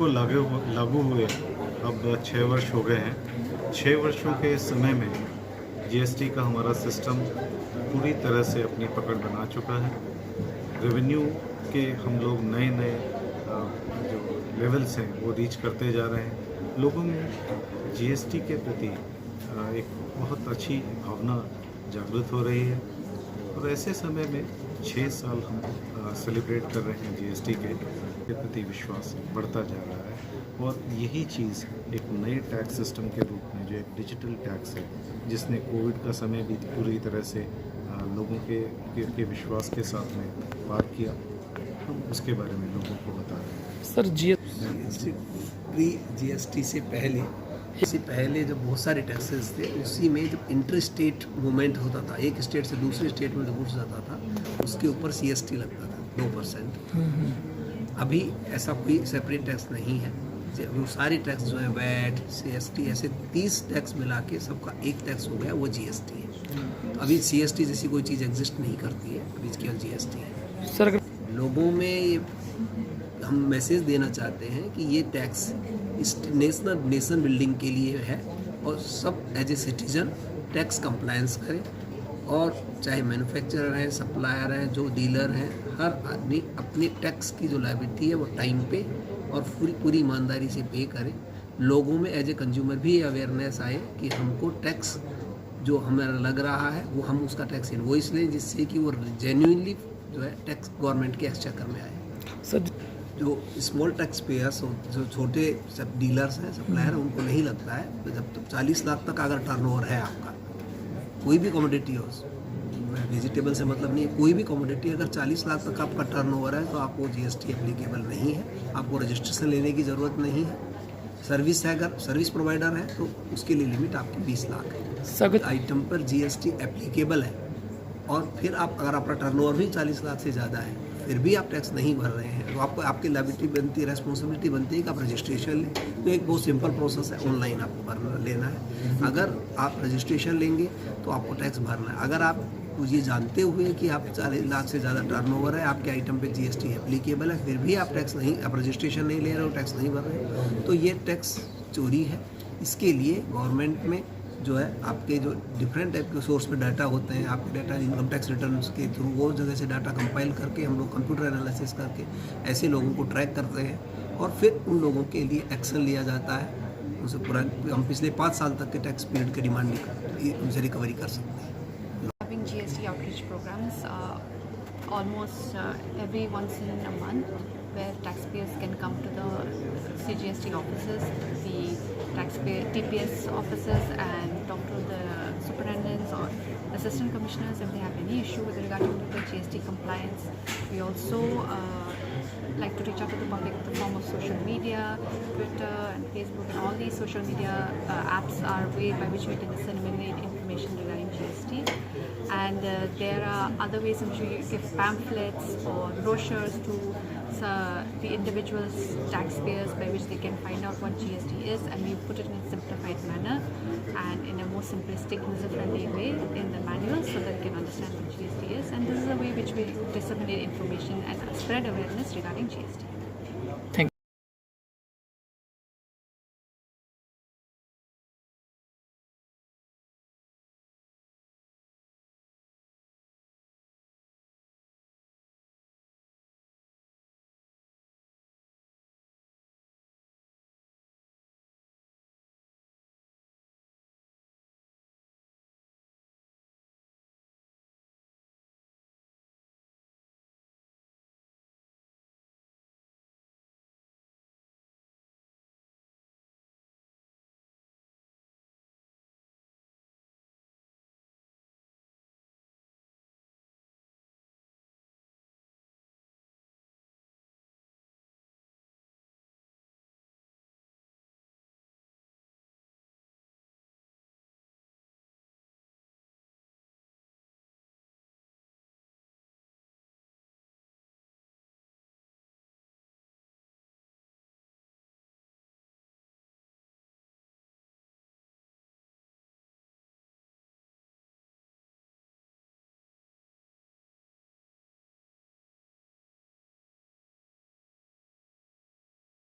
को लागू हुए अब 6 वर्ष हो गए हैं। 6 वर्षों के समय में जीएसटी का हमारा सिस्टम पूरी तरह से अपनी पकड़ बना चुका है। रेवेन्यू के हम लोग नए जो लेवल्स हैं वो रीच करते जा रहे हैं। लोगों में जीएसटी के प्रति एक बहुत अच्छी भावना जागृत हो रही है और ऐसे समय में 6 साल हम सेलिब्रेट कर रहे हैं जीएसटी के प्रति विश्वास बढ़ता जा रहा है और यही चीज़ एक नए टैक्स सिस्टम के रूप में जो एक डिजिटल टैक्स है जिसने कोविड का समय भी पूरी तरह से लोगों के विश्वास के साथ में पार किया, हम उसके बारे में लोगों को बता रहे हैं। सर प्री जीएसटी से पहले जब बहुत सारे टैक्सेस थे, उसी में जब इंटर स्टेट मूवमेंट होता था, एक स्टेट से दूसरे स्टेट में जो गुड्स जाता था उसके ऊपर सीएसटी लगता था 2%। अभी ऐसा कोई सेपरेट टैक्स नहीं है। वो सारे टैक्स जो है वैट, सीएसटी, ऐसे 30 टैक्स मिला के सबका एक टैक्स हो गया, वो जीएसटी है। अभी सीएसटी जैसी कोई चीज़ एग्जिस्ट नहीं करती है, अभी केवल जीएसटी है। सर लोगों में हम मैसेज देना चाहते हैं कि ये टैक्स इस नेशन बिल्डिंग के लिए है और सब as a citizen tax compliance करें और चाहे मैन्युफैक्चरर हैं, सप्लायर हैं, जो डीलर हैं, हर आदमी अपने टैक्स की जो लायबिलिटी है वो टाइम पे और पूरी ईमानदारी से पे करें। लोगों में एज ए कंज्यूमर भी अवेयरनेस आए कि हमको टैक्स जो हमें लग रहा है वो हम उसका टैक्स इनवॉइस लें, जिससे कि वो जेन्युइनली जो है टैक्स गवर्नमेंट के एक्सचेकर में आए। सर जो स्मॉल टैक्स पेयर्स, जो छोटे सब डीलर्स हैं, सप्लायर हैं, उनको नहीं लगता है। तो जब तक 40 लाख तक अगर टर्नओवर है आपका, कोई भी कमोडिटी हो, वेजिटेबल से मतलब नहीं है, कोई भी कमोडिटी अगर 40 लाख तक आपका टर्नओवर है तो आपको जीएसटी एप्लीकेबल नहीं है, आपको रजिस्ट्रेशन लेने की ज़रूरत नहीं है। सर्विस है, अगर सर्विस प्रोवाइडर है तो उसके लिए लिमिट आपकी 20 लाख है। सर आइटम पर जीएसटी एप्लीकेबल है और फिर आप अगर आपका टर्नओवर भी 40 लाख से ज़्यादा है फिर भी आप टैक्स नहीं भर रहे हैं तो आपको आपकी लायबिलिटी बनती है, रेस्पॉन्सिबिलिटी बनती है कि आप रजिस्ट्रेशन लें। तो एक बहुत सिंपल प्रोसेस है, ऑनलाइन आपको भरना लेना है। अगर आप रजिस्ट्रेशन लेंगे तो आपको टैक्स भरना है। अगर आप ये जानते हुए कि आप 40 लाख से ज़्यादा टर्नओवर है, आपके आइटम पे जीएसटी एप्लीकेबल है, फिर भी आप टैक्स नहीं, आप रजिस्ट्रेशन नहीं ले रहे हो, टैक्स नहीं भर रहे हो, तो ये टैक्स चोरी है। इसके लिए गवर्नमेंट में जो है आपके जो डिफरेंट टाइप के सोर्स पे डाटा होते हैं, आपके डाटा इनकम टैक्स रिटर्न के थ्रू वो जगह से डाटा कंपाइल करके हम लोग कंप्यूटर एनालिसिस करके ऐसे लोगों को ट्रैक करते हैं और फिर उन लोगों के लिए एक्शन लिया जाता है। उनसे हम पिछले 5 साल तक के टैक्स पीरियड की डिमांड उनसे रिकवरी कर सकते हैं। GST outreach programs almost every once in a month, where taxpayers can come to the CGST offices, the taxpayer TPS offices, and talk to the superintendents or assistant commissioners if they have any issue with regarding to the GST compliance. We also like to reach out to the public in the form of social media, Twitter and Facebook, and all these social media apps are way by which we can disseminate information regarding GST. And there are other ways in which we give pamphlets or brochures to the individuals, taxpayers, by which they can find out what GST is, and we put it in a simplified manner and in a more simplistic, user-friendly way in the manual so that they can understand what GST is. And this is a way which we disseminate information and spread awareness regarding GST.